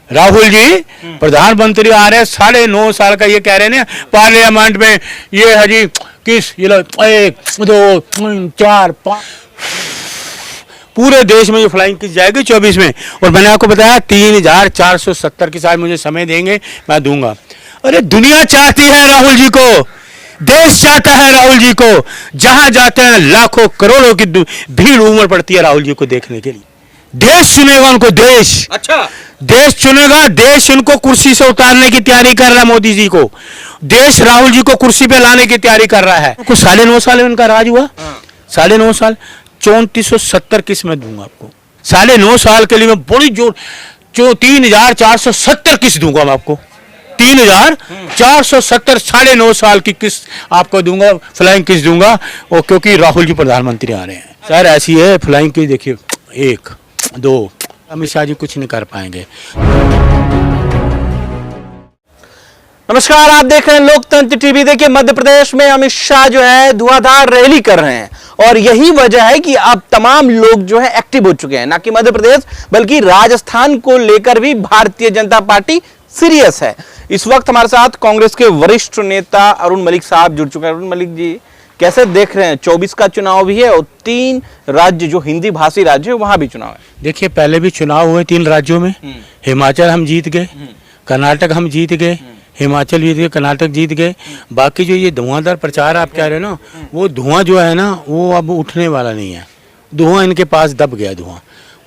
राहुल जी प्रधानमंत्री आ रहे हैं, 9.5 साल का ये कह रहे हैं ना पार्लियामेंट में, ये है जी किस ये लो 1 2 3 4 5 पूरे देश में ये फ्लाइंग किस जाएगी 24 में। और मैंने आपको बताया 3470 की साल मुझे समय देंगे, मैं दूंगा। अरे दुनिया चाहती है राहुल जी को, देश चाहता है राहुल जी को, जहां जाते हैं लाखों करोड़ों की भीड़ उमड़ पड़ती है राहुल जी को देखने के लिए। देश चुनेगा उनको, देश। अच्छा, देश चुनेगा, देश इनको कुर्सी से उतारने की तैयारी कर रहा है मोदी जी को। देश राहुल जी को कुर्सी पे लाने की तैयारी कर रहा है। कुछ 9.5 साल इनका राज हुआ, 9.5 साल 3470 किस में दूंगा आपको। 9.5 साल के लिए मैं बड़ी जोर 3470 किस दूंगा मैं आपको। 3470 9.5 साल की किस आपको दूंगा, फ्लाइंग किस दूंगा। और क्योंकि राहुल जी प्रधानमंत्री आ रहे हैं सर, ऐसी है फ्लाइंग किस। देखिए 1 2 अमित शाह जी कुछ नहीं कर पाएंगे। नमस्कार, आप देख रहे हैं लोकतंत्र टीवी। देखिए मध्य प्रदेश में अमित शाह जो है धुआंधार रैली कर रहे हैं और यही वजह है कि अब तमाम लोग जो है एक्टिव हो चुके हैं। ना कि मध्य प्रदेश बल्कि राजस्थान को लेकर भी भारतीय जनता पार्टी सीरियस है। इस वक्त हमारे साथ कांग्रेस के वरिष्ठ नेता अरुण मलिक साहब जुड़ चुके हैं। अरुण मलिक जी, कैसे देख रहे हैं? 24 का चुनाव भी है और 3 राज्य जो हिंदी भाषी राज्य है वहां भी चुनाव है। देखिए पहले भी चुनाव हुए 3 राज्यों में। हिमाचल हम जीत गए, कर्नाटक हम जीत गए, हिमाचल जीत गए, कर्नाटक जीत गए। बाकी जो ये धुआंधार प्रचार आप कह रहे हो ना, वो धुआं जो है ना वो अब उठने वाला नहीं है। धुआं इनके पास दब गया धुआं।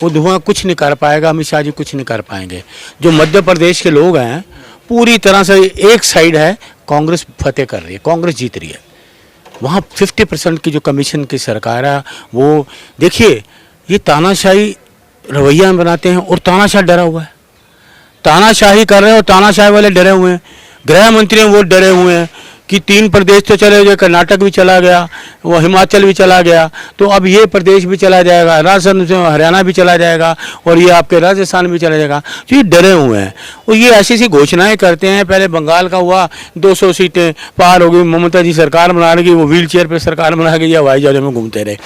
वो धुआं कुछ नहीं कर पाएगा, अमित शाह जी कुछ नहीं कर पाएंगे। जो मध्य प्रदेश के लोग हैं पूरी तरह से एक साइड है, कांग्रेस फतेह कर रही है, कांग्रेस जीत रही है। वहाँ 50% की जो कमीशन की सरकार है वो देखिए, ये तानाशाही रवैया बनाते हैं और तानाशाह डरा हुआ है, तानाशाही कर रहे हैं और तानाशाही वाले डरे हुए हैं। गृह मंत्री हैं वो डरे हुए हैं कि 3 प्रदेश तो चले गए, कर्नाटक भी चला गया, वो हिमाचल भी चला गया, तो अब ये प्रदेश भी चला जाएगा, राजस्थान हरियाणा भी चला जाएगा और ये आपके राजस्थान भी चला जाएगा। तो ये डरे हुए हैं और ये ऐसी ऐसी घोषणाएं करते हैं। पहले बंगाल का हुआ 200 सीटें पार हो गई, ममता जी सरकार बना रही, वो व्हील चेयर पर सरकार बना गई या हवाई जहाज़ों में घूमते रहे।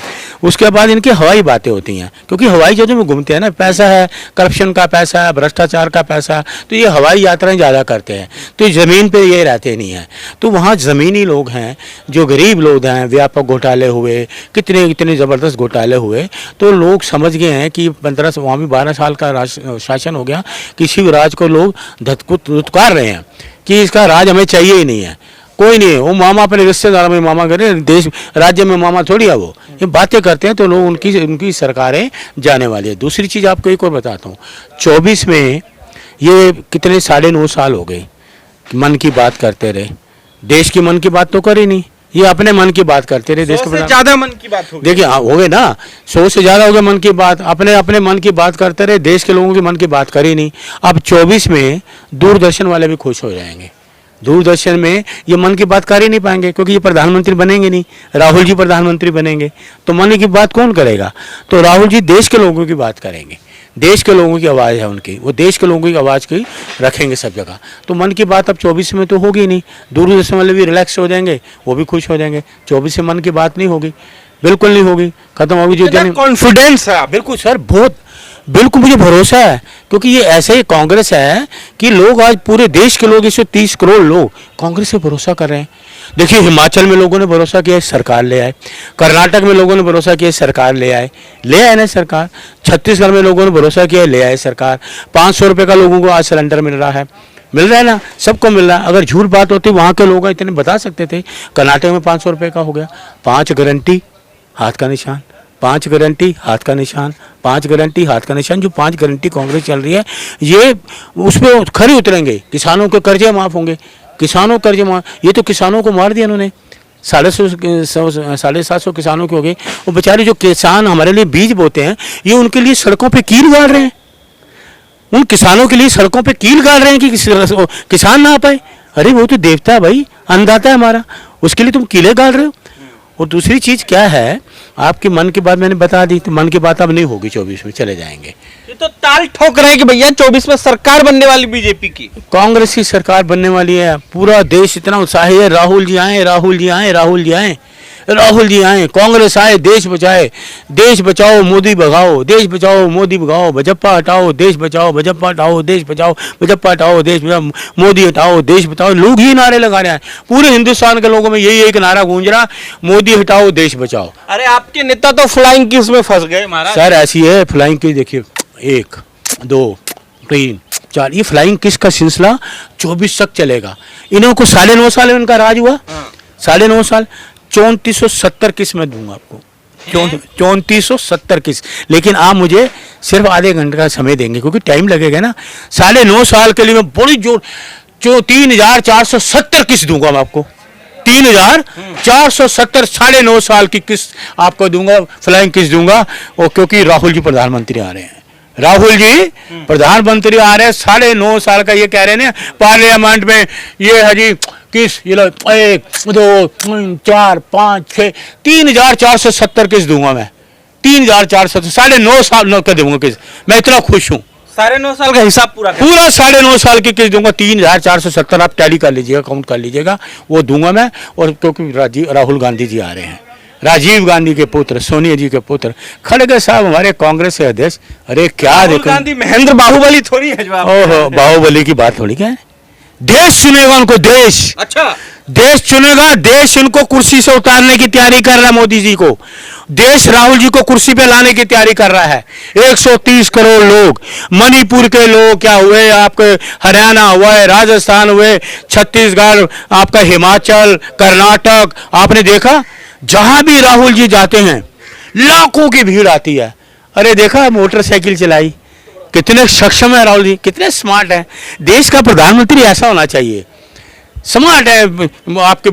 उसके बाद इनकी हवाई बातें होती हैं, क्योंकि हवाई जहाज़ों में घूमते हैं ना, पैसा है, करप्शन का पैसा है, भ्रष्टाचार का पैसा, तो ये हवाई यात्राएं ज़्यादा करते हैं, तो ज़मीन पर ये रहते नहीं हैं। तो वहाँ ज़मीनी लोग हैं, जो गरीब लोग हैं, व्यापक घोटाले हुए, कितने ज़बरदस्त घोटाले हुए, तो लोग समझ गए हैं कि 15 वहाँ भी 12 साल का शासन हो गया, किसी राज को लोग धुतकार रहे हैं कि इसका राज हमें चाहिए ही नहीं है, कोई नहीं है। वो मामा अपने रिश्तेदारों में मामा करे, देश राज्य में मामा थोड़ी है। वो ये बातें करते हैं तो लोग उनकी सरकारें जाने वाली है। दूसरी चीज़ आपको एक और बताता हूँ, 24 में ये कितने 9.5 साल हो गए मन की बात करते रहे, देश की मन की बात तो करी नहीं, ये अपने मन की बात करते रहे। देश से ज्यादा मन की बात हो गई। देखिए हाँ हो गए ना, 100 से ज़्यादा हो गए मन की बात, अपने मन की बात करते रहे, देश के लोगों की मन की बात करी नहीं। अब 24 में दूरदर्शन वाले भी खुश हो जाएंगे। दूरदर्शन में ये मन की बात कर ही नहीं पाएंगे, क्योंकि ये प्रधानमंत्री बनेंगे नहीं, राहुल जी प्रधानमंत्री बनेंगे, तो मन की बात कौन करेगा? तो राहुल जी देश के लोगों की बात करेंगे, देश के लोगों की आवाज़ है उनकी, वो देश के लोगों की आवाज़ की रखेंगे सब जगह। तो मन की बात अब 24 में तो होगी नहीं, दूरदर्शन वाले भी रिलैक्स हो जाएंगे, वो भी खुश हो जाएंगे। 24 में मन की बात नहीं होगी, बिल्कुल नहीं होगी, खत्म होगी। जो कॉन्फिडेंस है बिल्कुल सर, बहुत बिल्कुल मुझे भरोसा है, क्योंकि ये ऐसे ही कांग्रेस है कि लोग आज पूरे देश के लोग 130 करोड़ लोग कांग्रेस पे भरोसा कर रहे हैं। देखिए हिमाचल में लोगों ने भरोसा किया, सरकार ले आए। कर्नाटक में लोगों ने भरोसा किया, सरकार ले आए ना सरकार। छत्तीसगढ़ में लोगों ने भरोसा किया, ले आए सरकार। 500 रुपये का लोगों को आज सिलेंडर मिल रहा है ना, सबको मिल रहा है। अगर झूठ बात होती वहाँ के लोग इतने बता सकते थे। कर्नाटक में 500 रुपये का हो गया। 5 गारंटी हाथ का निशान, 5 गारंटी हाथ का निशान, 5 गारंटी हाथ का निशान। जो 5 गारंटी कांग्रेस चल रही है, ये उस पर खरे उतरेंगे। किसानों के कर्जे माफ़ होंगे, किसानों कर्जे माफ़। ये तो किसानों को मार दिया उन्होंने, 750 किसानों के हो गए। वो बेचारे जो किसान हमारे लिए बीज बोते हैं, ये उनके लिए सड़कों पे कील गाड़ रहे हैं। उन किसानों के लिए सड़कों पे कील गाड़ रहे हैं कि किसान ना आ पाए। अरे वो तो देवता है भाई, अन्नदाता है हमारा, उसके लिए तुम कीले गाड़ रहे हो। और दूसरी चीज़ क्या है, आपकी मन की बात मैंने बता दी, तो मन की बात अब नहीं होगी, 24 में चले जाएंगे। ये तो ताल ठोक रहे हैं कि भैया 24 में सरकार बनने वाली बीजेपी की, कांग्रेस की सरकार बनने वाली है। पूरा देश इतना उत्साही है, राहुल जी आए, राहुल जी आए, राहुल जी आए। राहुल जी आए, कांग्रेस आए, देश बचाए, देश बचाओ मोदी भगाओ, देश बचाओ मोदी भगाओ, भाजपा हटाओ देश बचाओ, भाजपा हटाओ देश बचाओ, भाजपा हटाओ देश बचाओ, मोदी हटाओ देश बचाओ। लोग ही नारे लगा रहे हैं, पूरे हिंदुस्तान के लोगों में यही एक नारा गूंज रहा, मोदी हटाओ देश बचाओ। अरे आपके नेता तो फ्लाइंग किस में फंस गए महाराज। सर ऐसी है फ्लाइंग की, देखिए 1 2 3 4, ये फ्लाइंग किस का सिलसिला 24 तक चलेगा। इन्हों को 9.5 साल में इनका राज हुआ, 9.5 साल। 3470 किस में दूंगा आपको, 3470 किस। लेकिन आप मुझे सिर्फ आधे घंटे का समय देंगे, क्योंकि टाइम लगेगा ना। 9.5 साल के लिए मैं बड़ी जोर 3470 किस दूंगा मैं आपको, 3470 9.5 साल की किस्त आपको दूंगा, फ्लाइंग किस्त दूंगा। और क्योंकि राहुल जी प्रधानमंत्री आ रहे हैं, राहुल जी प्रधानमंत्री आ रहे हैं, 9.5 साल का ये कह रहे हैं ना पार्लियामेंट में, ये है जी किस, ये लो 1 2 3 4 5 6 3470 किस दूंगा मैं, 3470 9.5 साल का दूंगा किस। मैं इतना खुश हूँ, 9.5 साल का हिसाब पूरा 9.5 साल की किस्त दूंगा, 3470 आप टैली कर लीजिएगा, काउंट कर लीजिएगा, वो दूंगा मैं। और क्योंकि राहुल गांधी जी आ रहे हैं, राजीव गांधी के पुत्र, सोनिया जी के पुत्र, खड़गे साहब हमारे कांग्रेस के अध्यक्ष। अरे क्या देखो, गांधी महेंद्र बाहुबली थोड़ी है जवाब। ओहो, बाहुबली की बात थोड़ी क्या है। देश चुनेगा उनको, देश, अच्छा देश चुनेगा, देश इनको कुर्सी से उतारने की तैयारी कर रहा है मोदी जी को, देश राहुल जी को कुर्सी पे लाने की तैयारी कर रहा है। 130 करोड़ लोग, मणिपुर के लोग क्या हुए, आपके हरियाणा हुआ है, राजस्थान हुए, छत्तीसगढ़, आपका हिमाचल, कर्नाटक, आपने देखा जहां भी राहुल जी जाते हैं लाखों की भीड़ आती है। अरे देखा मोटरसाइकिल चलाई, कितने सक्षम है राहुल जी, कितने स्मार्ट है। देश का प्रधानमंत्री ऐसा होना चाहिए, स्मार्ट है। आपके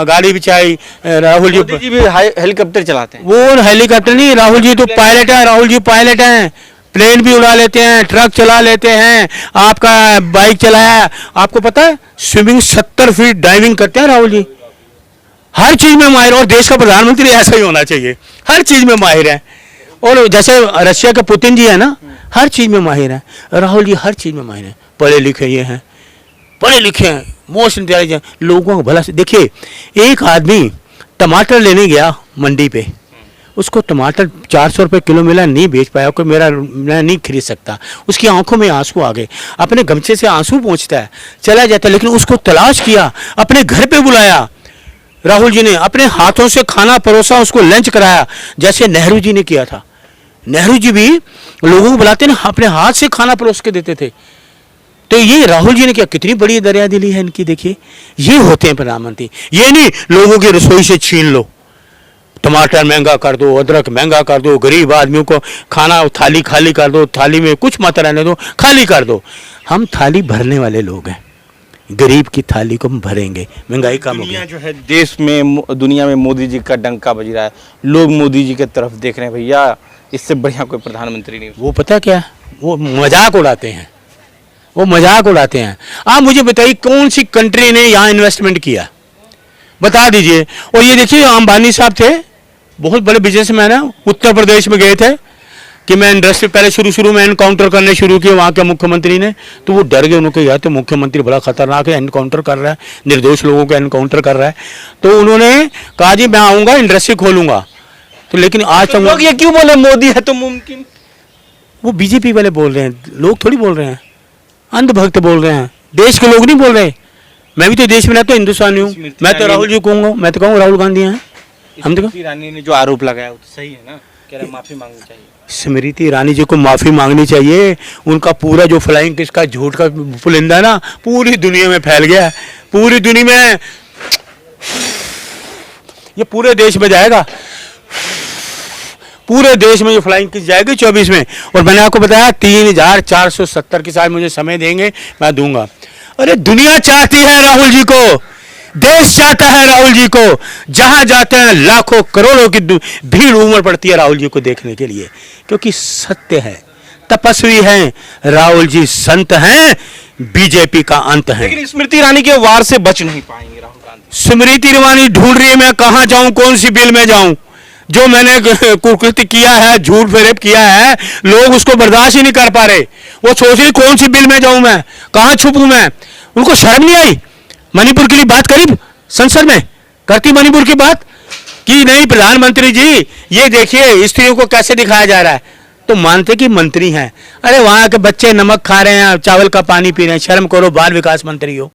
गाड़ी भी चाहिए, राहुल जी भी हेलीकॉप्टर चलाते हैं। वो हेलीकॉप्टर नहीं, राहुल जी तो पायलट है, राहुल जी पायलट हैं, प्लेन भी उड़ा लेते हैं, ट्रक चला लेते हैं, आपका बाइक चलाया। आपको पता है स्विमिंग 70 फीट डाइविंग करते हैं राहुल जी, हर चीज में माहिर। और देश का प्रधानमंत्री ऐसा ही होना चाहिए, हर चीज में माहिर है। और जैसे रशिया के पुतिन जी है ना, हर चीज में माहिर है, राहुल जी हर चीज में माहिर है, पढ़े लिखे ये हैं, पढ़े लिखे हैं, मोस्ट इंटेलिजेंट, लोगों को भला से। देखिए एक आदमी टमाटर लेने गया मंडी पे, उसको टमाटर 400 रुपये किलो मिला, नहीं बेच पाया, कोई मैं नहीं खरीद सकता। उसकी आंखों में आंसू आ गए, अपने गमछे से आंसू पहुँचता है, चला जाता है। लेकिन उसको तलाश किया, अपने घर पे बुलाया, राहुल जी ने अपने हाथों से खाना परोसा, उसको लंच कराया, जैसे नेहरू जी ने किया था। नेहरू जी भी लोगों को बुलाते ना, अपने हाथ से खाना परोस के देते थे। तो ये राहुल जी ने क्या, कितनी बड़ी दरिया दिली है इनकी। देखिए ये होते हैं प्रधानमंत्री, ये नहीं लोगों की रसोई से छीन लो, टमाटर महंगा कर दो, अदरक महंगा कर दो, गरीब आदमियों को खाना थाली खाली कर दो, थाली में कुछ मत रहने दो, खाली कर दो। हम थाली भरने वाले लोग हैं, गरीब की थाली को हम भरेंगे। महंगाई कम हो गई जो है देश में, दुनिया में मोदी जी का डंका बज रहा है, लोग मोदी जी की तरफ देख रहे हैं। भैया इससे बढ़िया कोई प्रधानमंत्री नहीं। वो पता क्या, वो मजाक उड़ाते हैं, वो मजाक उड़ाते हैं। आप मुझे बताइए कौन सी कंट्री ने यहाँ इन्वेस्टमेंट किया, बता दीजिए। और ये देखिए अंबानी साहब थे, बहुत बड़े बिजनेसमैन है, उत्तर प्रदेश में गए थे कि मैं इंडस्ट्री, पहले शुरू में एनकाउंटर करने शुरू किए वहाँ के मुख्यमंत्री ने, तो वो डर गए, उन्होंने कहा तो मुख्यमंत्री बड़ा खतरनाक है, एनकाउंटर कर रहा है, निर्दोष लोगों को एनकाउंटर कर रहा है। तो उन्होंने कहा जी मैं आऊँगा, इंडस्ट्री खोलूँगा। तो लेकिन आज तक लोग ये क्यों बोले मोदी है तो मुमकिन, वो बीजेपी वाले बोल रहे हैं, लोग थोड़ी बोल रहे हैं, अंधभक्त बोल रहे हैं, देश के लोग नहीं बोल रहे। मैं भी तो देश में रहता हूँ, हिंदुस्तानी हूँ, मैं तो राहुल जी कहूँगा, मैं तो कहूँ राहुल गांधी हैं। हम देखो ईरानी ने जो आरोप लगाया वो तो सही है ना, कह रहे माफी मांगनी चाहिए। स्मृति ईरानी जी को माफी मांगनी चाहिए। उनका पूरा जो फ्लाइंग किस का झूठ का पुलिंदा है ना, पूरी दुनिया में फैल गया है, पूरी दुनिया में, ये पूरे देश में जाएगा, पूरे देश में ये फ्लाइंग किस जाएगी 24 में। और मैंने आपको बताया 3470 की साल मुझे समय देंगे, मैं दूंगा। अरे दुनिया चाहती है राहुल जी को, देश चाहता है राहुल जी को, जहां जाते हैं लाखों करोड़ों की भीड़ उमड़ पड़ती है राहुल जी को देखने के लिए, क्योंकि सत्य है, तपस्वी हैं राहुल जी, संत हैं, बीजेपी का अंत है। लेकिन स्मृति ईरानी के वार से बच नहीं पाएंगे राहुल गांधी। स्मृति ईरानी ढूंढ रही है मैं कहां जाऊं, कौन सी बिल में जाऊं। जो मैंने कुकृत्य किया है, झूठ फेरेब किया है, लोग उसको बर्दाश्त ही नहीं कर पा रहे। वो सोच रही कौन सी बिल में जाऊं मैं, कहां छुपूं मैं। उनको शर्म नहीं आई, मणिपुर के लिए बात करी संसद में, करती मणिपुर की बात, कि नहीं प्रधानमंत्री जी ये देखिए स्त्रियों को कैसे दिखाया जा रहा है, तो मानते कि मंत्री हैं। अरे वहां के बच्चे नमक खा रहे हैं, चावल का पानी पी रहे हैं, शर्म करो, बाल विकास मंत्री हो।